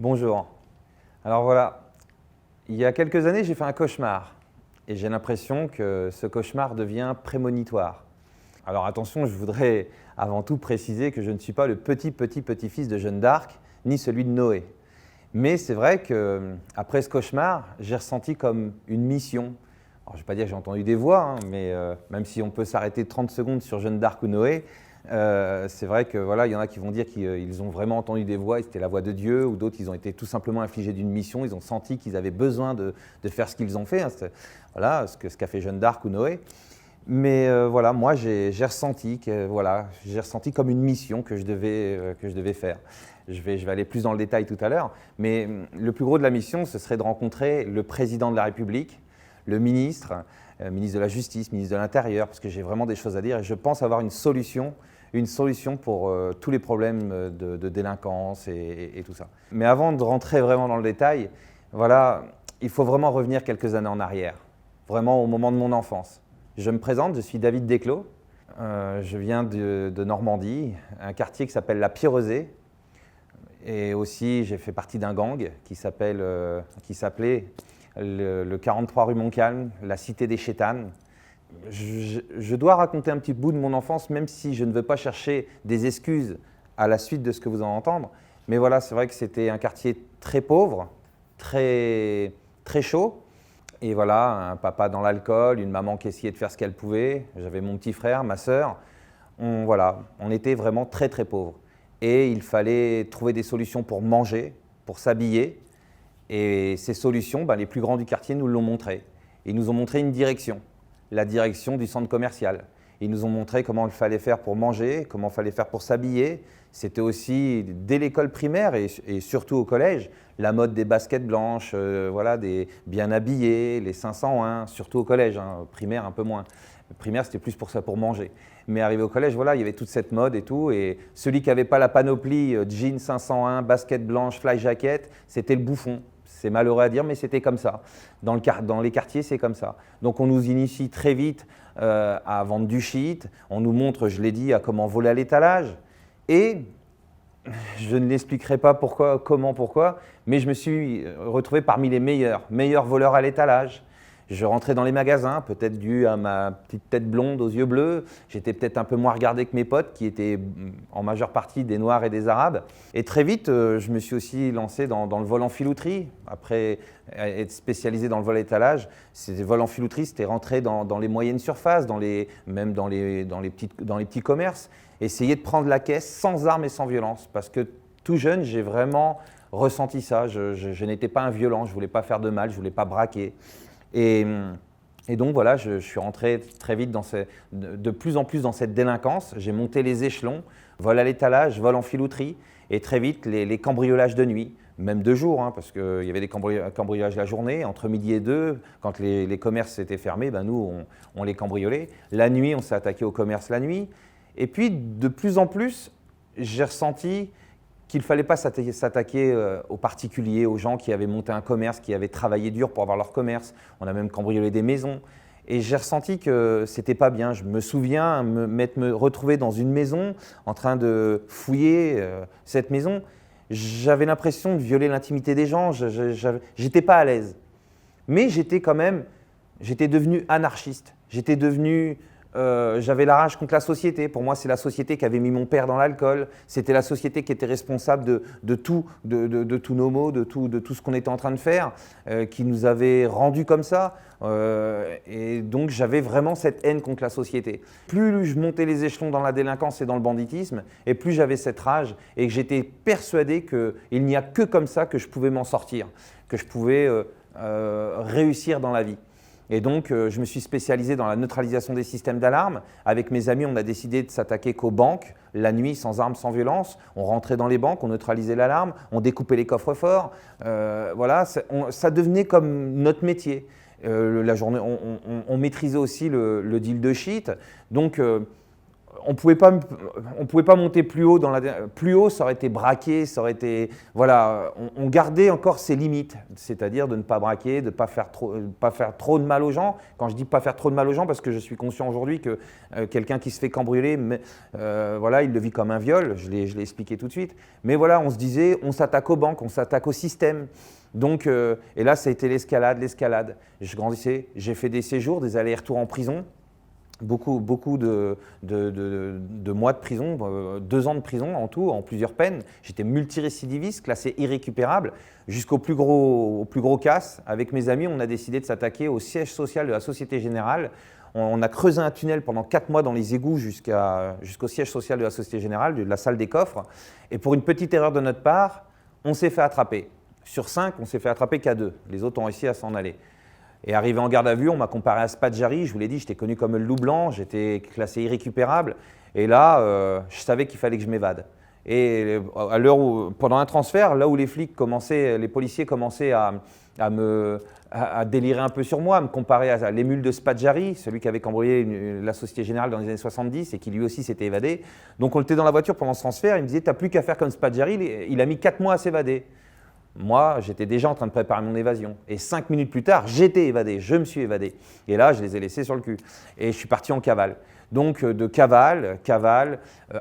Bonjour. Alors voilà, il y a quelques années, j'ai fait un cauchemar et j'ai l'impression que ce cauchemar devient prémonitoire. Alors attention, je voudrais avant tout préciser que je ne suis pas le petit-fils de Jeanne d'Arc, ni celui de Noé. Mais c'est vrai qu'après ce cauchemar, j'ai ressenti comme une mission. Alors je ne vais pas dire que j'ai entendu des voix, mais même si on peut s'arrêter 30 secondes sur Jeanne d'Arc ou Noé, c'est vrai que voilà, il y en a qui vont dire qu'ils ont vraiment entendu des voix et c'était la voix de Dieu, ou d'autres ils ont été tout simplement affligés d'une mission, ils ont senti qu'ils avaient besoin de faire ce qu'ils ont fait, voilà, ce qu'a fait Jeanne d'Arc ou Noé. Mais voilà, moi j'ai ressenti comme une mission que je devais faire. Je vais aller plus dans le détail tout à l'heure, mais le plus gros de la mission, ce serait de rencontrer le président de la République, le ministre de la Justice, ministre de l'Intérieur, parce que j'ai vraiment des choses à dire et je pense avoir une solution pour tous les problèmes de délinquance et tout ça. Mais avant de rentrer vraiment dans le détail, voilà, il faut vraiment revenir quelques années en arrière, vraiment au moment de mon enfance. Je me présente, je suis David Desclos, je viens de Normandie, un quartier qui s'appelle la Pierrezée, et aussi j'ai fait partie d'un gang qui s'appelait le 43 rue Montcalm, la cité des Chétanes. Je dois raconter un petit bout de mon enfance, même si je ne veux pas chercher des excuses à la suite de ce que vous allez entendre. Mais voilà, c'est vrai que c'était un quartier très pauvre, très chaud. Et voilà, un papa dans l'alcool, une maman qui essayait de faire ce qu'elle pouvait. J'avais mon petit frère, ma sœur. On était vraiment très pauvres. Et il fallait trouver des solutions pour manger, pour s'habiller. Et ces solutions, les plus grands du quartier nous l'ont montré. Ils nous ont montré une direction, la direction du centre commercial. Ils nous ont montré comment il fallait faire pour manger, comment il fallait faire pour s'habiller. C'était aussi, dès l'école primaire et surtout au collège, la mode des baskets blanches, des bien habillés, les 501, surtout au collège, primaire un peu moins. Primaire, c'était plus pour ça, pour manger. Mais arrivé au collège, voilà, il y avait toute cette mode et tout. Et celui qui n'avait pas la panoplie jean 501, basket blanche, fly jacket, c'était le bouffon. C'est malheureux à dire, mais c'était comme ça. Dans les quartiers, c'est comme ça. Donc on nous initie très vite à vendre du shit. On nous montre, je l'ai dit, à comment voler à l'étalage. Et je ne l'expliquerai pas pourquoi, mais je me suis retrouvé parmi les meilleurs voleurs à l'étalage. Je rentrais dans les magasins, peut-être dû à ma petite tête blonde aux yeux bleus. J'étais peut-être un peu moins regardé que mes potes, qui étaient en majeure partie des Noirs et des Arabes. Et très vite, je me suis aussi lancé dans le vol en filouterie. Après être spécialisé dans le vol à étalage, le vol en filouterie, c'était rentrer dans les moyennes surfaces, même dans les petits commerces. Essayer de prendre la caisse sans armes et sans violence. Parce que tout jeune, j'ai vraiment ressenti ça. Je n'étais pas un violent, je ne voulais pas faire de mal, je ne voulais pas braquer. Et donc voilà, je suis rentré très vite de plus en plus dans cette délinquance. J'ai monté les échelons, vol à l'étalage, vol en filouterie, et très vite les cambriolages de nuit, même de jour, parce qu'il y avait des cambriolages la journée, entre midi et 2, quand les commerces étaient fermés, nous on les cambriolait. La nuit, on s'est attaqué au commerce la nuit. Et puis de plus en plus, j'ai ressenti qu'il ne fallait pas s'attaquer aux particuliers, aux gens qui avaient monté un commerce, qui avaient travaillé dur pour avoir leur commerce. On a même cambriolé des maisons. Et j'ai ressenti que ce n'était pas bien. Je me souviens me retrouver dans une maison en train de fouiller cette maison. J'avais l'impression de violer l'intimité des gens. Je n'étais pas à l'aise. Mais j'étais devenu anarchiste. J'avais la rage contre la société. Pour moi, c'est la société qui avait mis mon père dans l'alcool. C'était la société qui était responsable de tous nos maux, de tout ce qu'on était en train de faire, qui nous avait rendus comme ça. Et donc, j'avais vraiment cette haine contre la société. Plus je montais les échelons dans la délinquance et dans le banditisme, et plus j'avais cette rage et que j'étais persuadé qu'il n'y a que comme ça que je pouvais m'en sortir, que je pouvais réussir dans la vie. Et donc, je me suis spécialisé dans la neutralisation des systèmes d'alarme. Avec mes amis, on a décidé de s'attaquer qu'aux banques, la nuit, sans armes, sans violence. On rentrait dans les banques, on neutralisait l'alarme, on découpait les coffres-forts. Ça devenait comme notre métier. La journée, on maîtrisait aussi le deal de shit. Donc, on pouvait pas monter plus haut plus haut, ça aurait été braqué, ça aurait été, voilà, on gardait encore ses limites, c'est-à-dire de ne pas braquer, de ne pas faire trop de mal aux gens. Quand je dis pas faire trop de mal aux gens, parce que je suis conscient aujourd'hui que quelqu'un qui se fait cambrioler, voilà, il le vit comme un viol, je l'ai expliqué tout de suite. Mais voilà, on se disait, on s'attaque aux banques, on s'attaque au système. Donc, et là, ça a été l'escalade. Je grandissais, j'ai fait des séjours, des allers-retours en prison. Beaucoup de mois de prison, 2 ans de prison en tout, en plusieurs peines. J'étais multirécidiviste, classé irrécupérable, jusqu'au plus gros casse. Avec mes amis, on a décidé de s'attaquer au siège social de la Société Générale. On a creusé un tunnel pendant 4 mois dans les égouts jusqu'au siège social de la Société Générale, de la salle des coffres. Et pour une petite erreur de notre part, on s'est fait attraper. Sur 5, on s'est fait attraper qu'à 2. Les autres ont réussi à s'en aller. Et arrivé en garde à vue, on m'a comparé à Spadjari. Je vous l'ai dit, j'étais connu comme le loup blanc, j'étais classé irrécupérable. Et là, je savais qu'il fallait que je m'évade. Et à l'heure où, pendant un transfert, là où les policiers commençaient à délirer un peu sur moi, à me comparer à l'émule de Spadjari, celui qui avait cambriolé la Société Générale dans les années 70 et qui lui aussi s'était évadé. Donc on était dans la voiture pendant ce transfert, il me disait « t'as plus qu'à faire comme Spadjari », il a mis 4 mois à s'évader. Moi, j'étais déjà en train de préparer mon évasion. Et 5 minutes plus tard, j'étais évadé, je me suis évadé. Et là, je les ai laissés sur le cul. Et je suis parti en cavale. Donc, de cavale,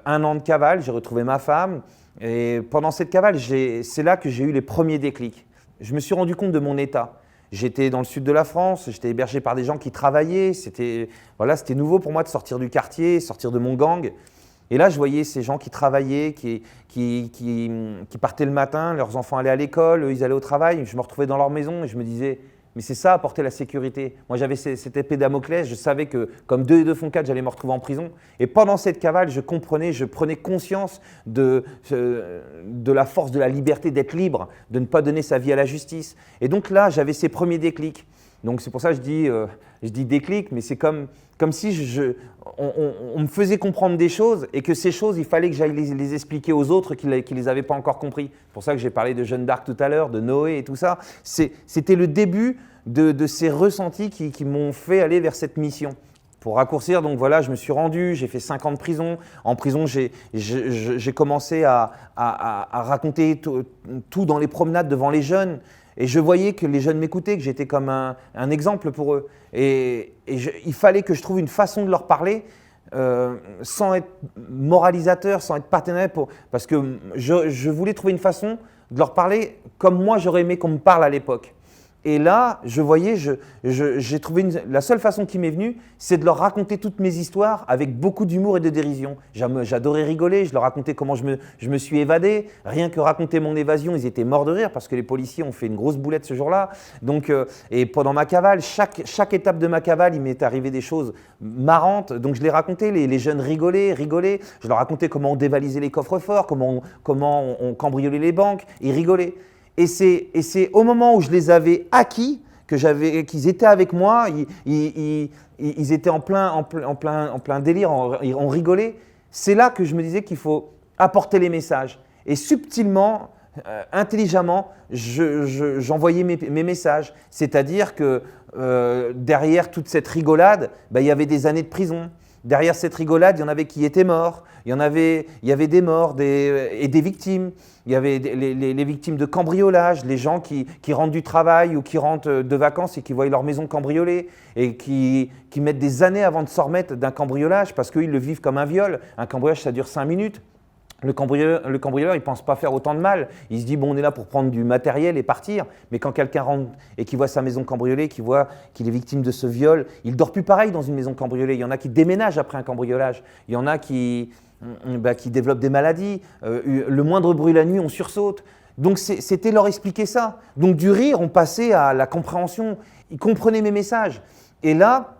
1 an de cavale, j'ai retrouvé ma femme. Et pendant cette cavale, c'est là que j'ai eu les premiers déclics. Je me suis rendu compte de mon état. J'étais dans le sud de la France, j'étais hébergé par des gens qui travaillaient. C'était nouveau pour moi de sortir du quartier, sortir de mon gang. Et là, je voyais ces gens qui travaillaient, qui partaient le matin, leurs enfants allaient à l'école, eux, ils allaient au travail. Je me retrouvais dans leur maison et je me disais, mais c'est ça, apporter la sécurité. Moi, j'avais cette épée Damoclès, je savais que comme 2 et 2 font 4, j'allais me retrouver en prison. Et pendant cette cavale, je prenais conscience de la force de la liberté d'être libre, de ne pas donner sa vie à la justice. Et donc là, j'avais ces premiers déclics. Donc c'est pour ça que je dis déclic, mais c'est comme si on me faisait comprendre des choses et que ces choses, il fallait que j'aille les expliquer aux autres qui ne les avaient pas encore compris. C'est pour ça que j'ai parlé de Jeanne d'Arc tout à l'heure, de Noé et tout ça. C'était le début de ces ressentis qui m'ont fait aller vers cette mission. Pour raccourcir, donc voilà, je me suis rendu, j'ai fait 5 ans de prison. En prison, j'ai commencé à raconter tout dans les promenades devant les jeunes. Et je voyais que les jeunes m'écoutaient, que j'étais comme un exemple pour eux. Et il fallait que je trouve une façon de leur parler sans être moralisateur, sans être partenaire, parce que je voulais trouver une façon de leur parler comme moi j'aurais aimé qu'on me parle à l'époque. Et là, je voyais, j'ai trouvé la seule façon qui m'est venue, c'est de leur raconter toutes mes histoires avec beaucoup d'humour et de dérision. J'adorais rigoler, je leur racontais comment je me suis évadé. Rien que raconter mon évasion, ils étaient morts de rire parce que les policiers ont fait une grosse boulette ce jour-là. Donc, et pendant ma cavale, chaque étape de ma cavale, il m'est arrivé des choses marrantes. Donc, je les racontais, les jeunes rigolaient. Je leur racontais comment on dévalisait les coffres-forts, comment on cambriolait les banques. Ils rigolaient. Et c'est au moment où je les avais acquis, qu'ils étaient avec moi, ils étaient en plein délire, on rigolait. C'est là que je me disais qu'il faut apporter les messages. Et subtilement, intelligemment, j'envoyais mes messages. C'est-à-dire que derrière toute cette rigolade, il y avait des années de prison. Derrière cette rigolade, il y en avait qui étaient morts. Il y avait des morts et des victimes. Il y avait les victimes de cambriolage, les gens qui rentrent du travail ou qui rentrent de vacances et qui voient leur maison cambriolée et qui mettent des années avant de s'en remettre d'un cambriolage parce qu'ils le vivent comme un viol. Un cambriolage, ça dure 5 minutes. Le cambrioleur, il ne pense pas faire autant de mal. Il se dit, bon, on est là pour prendre du matériel et partir. Mais quand quelqu'un rentre et qu'il voit sa maison cambriolée, qu'il voit qu'il est victime de ce viol, il ne dort plus pareil dans une maison cambriolée. Il y en a qui déménagent après un cambriolage. Il y en a qui développent des maladies. Le moindre bruit la nuit, on sursaute. Donc, c'était leur expliquer ça. Donc, du rire, on passait à la compréhension. Ils comprenaient mes messages. Et là,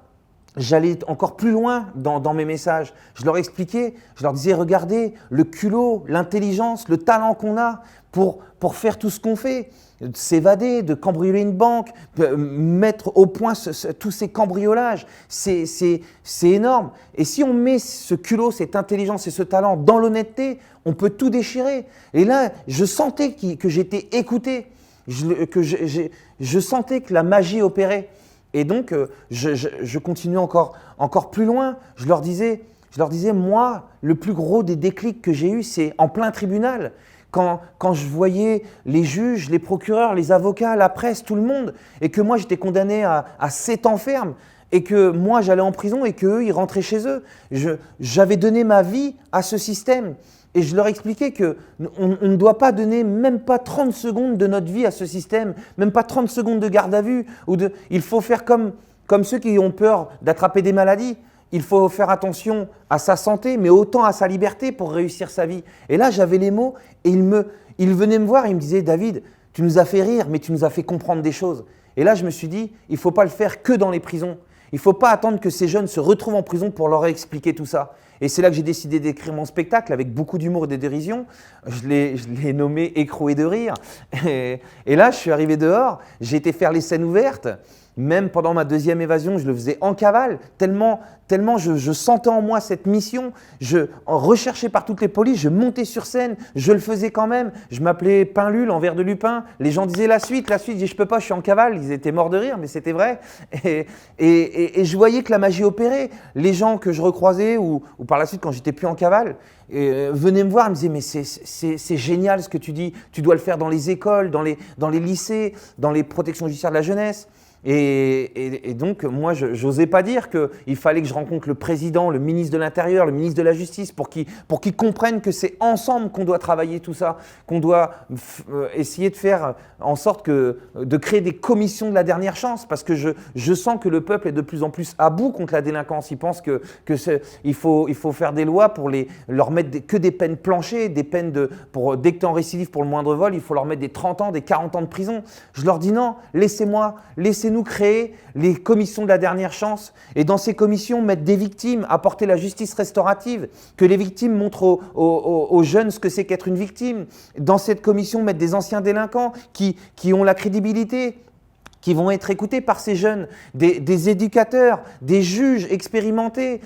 j'allais encore plus loin dans mes messages. Je leur expliquais, je leur disais, regardez, le culot, l'intelligence, le talent qu'on a pour faire tout ce qu'on fait, de s'évader, de cambrioler une banque, mettre au point tous ces cambriolages, c'est énorme. Et si on met ce culot, cette intelligence et ce talent dans l'honnêteté, on peut tout déchirer. Et là, je sentais que j'étais écouté, je sentais que la magie opérait. Et donc, je continuais encore plus loin. Je leur disais, Je leur disais, moi, le plus gros des déclics que j'ai eu, c'est en plein tribunal. Quand je voyais les juges, les procureurs, les avocats, la presse, tout le monde, et que moi j'étais condamné à 7 ans ferme, et que moi j'allais en prison et qu'eux ils rentraient chez eux. J'avais donné ma vie à ce système. Et je leur expliquais qu'on ne doit pas donner même pas 30 secondes de notre vie à ce système, même pas 30 secondes de garde à vue. Il faut faire comme ceux qui ont peur d'attraper des maladies. Il faut faire attention à sa santé, mais autant à sa liberté pour réussir sa vie. Et là, j'avais les mots et il venait me voir et il me disait « David, tu nous as fait rire, mais tu nous as fait comprendre des choses. » Et là, je me suis dit « Il ne faut pas le faire que dans les prisons. Il ne faut pas attendre que ces jeunes se retrouvent en prison pour leur expliquer tout ça. » Et c'est là que j'ai décidé d'écrire mon spectacle avec beaucoup d'humour et de dérision. Je l'ai nommé « Écroué de rire ». Et là, je suis arrivé dehors, j'ai été faire les scènes ouvertes. Même pendant ma deuxième évasion, je le faisais en cavale, tellement je sentais en moi cette mission. Recherché par toutes les polices, je montais sur scène, je le faisais quand même. Je m'appelais Pinlul, en vers de Lupin. Les gens disaient la suite. Je dis je peux pas, je suis en cavale. Ils étaient morts de rire, mais c'était vrai. Et je voyais que la magie opérait. Les gens que je recroisais ou par la suite quand j'étais plus en cavale, venaient me voir, ils me disaient mais c'est génial ce que tu dis. Tu dois le faire dans les écoles, dans les lycées, dans les protections judiciaires de la jeunesse. Et donc, moi, je n'osais pas dire qu'il fallait que je rencontre le président, le ministre de l'Intérieur, le ministre de la Justice pour qu'ils comprennent que c'est ensemble qu'on doit travailler tout ça, qu'on doit essayer de faire en sorte de créer des commissions de la dernière chance parce que je sens que le peuple est de plus en plus à bout contre la délinquance. Il pense qu'il faut faire des lois pour leur mettre que des peines planchées, des peines dès que tu es en récidive pour le moindre vol, il faut leur mettre des 30 ans, des 40 ans de prison. Je leur dis non, laissez-nous créer les commissions de la dernière chance et dans ces commissions mettre des victimes, apporter la justice restaurative, que les victimes montrent aux jeunes ce que c'est qu'être une victime. Dans cette commission mettre des anciens délinquants qui ont la crédibilité, qui vont être écoutés par ces jeunes, des éducateurs, des juges expérimentés,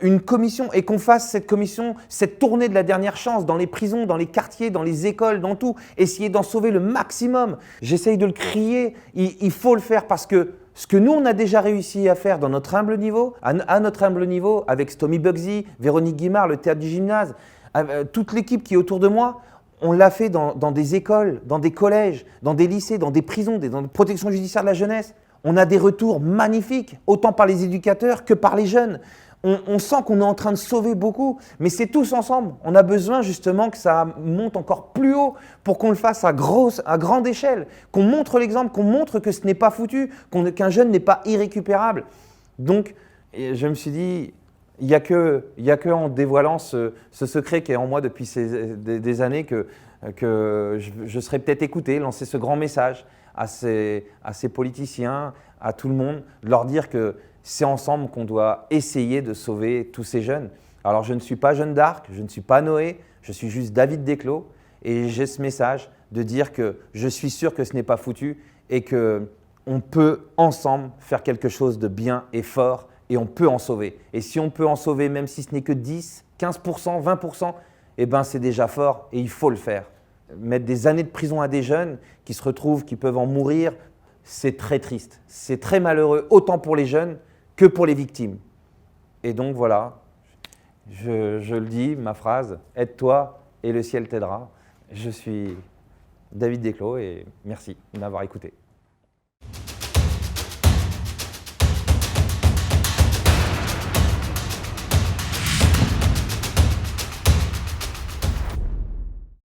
une commission et qu'on fasse cette commission, cette tournée de la dernière chance dans les prisons, dans les quartiers, dans les écoles, dans tout, essayer d'en sauver le maximum. J'essaye de le crier, il faut le faire parce que ce que nous, on a déjà réussi à faire dans notre humble niveau, à notre humble niveau, avec Stomy Bugsy, Véronique Guimard, le théâtre du gymnase, toute l'équipe qui est autour de moi, on l'a fait dans des écoles, dans des collèges, dans des lycées, dans des prisons, dans des protections judiciaires de la jeunesse. On a des retours magnifiques, autant par les éducateurs que par les jeunes. On sent qu'on est en train de sauver beaucoup, mais c'est tous ensemble. On a besoin justement que ça monte encore plus haut pour qu'on le fasse à grande échelle, qu'on montre l'exemple, qu'on montre que ce n'est pas foutu, qu'un jeune n'est pas irrécupérable. Donc, je me suis dit… Il n'y a que en dévoilant ce secret qui est en moi depuis des années que je serais peut-être écouté, lancer ce grand message à ces politiciens, à tout le monde, de leur dire que c'est ensemble qu'on doit essayer de sauver tous ces jeunes. Alors je ne suis pas Jeanne d'Arc, je ne suis pas Noé, je suis juste David Desclos et j'ai ce message de dire que je suis sûr que ce n'est pas foutu et qu'on peut ensemble faire quelque chose de bien et fort. Et on peut en sauver. Et si on peut en sauver, même si ce n'est que 10, 15%, 20%, eh ben c'est déjà fort et il faut le faire. Mettre des années de prison à des jeunes qui se retrouvent, qui peuvent en mourir, c'est très triste. C'est très malheureux, autant pour les jeunes que pour les victimes. Et donc voilà, je le dis, ma phrase, aide-toi et le ciel t'aidera. Je suis David Desclos et merci de m'avoir écouté.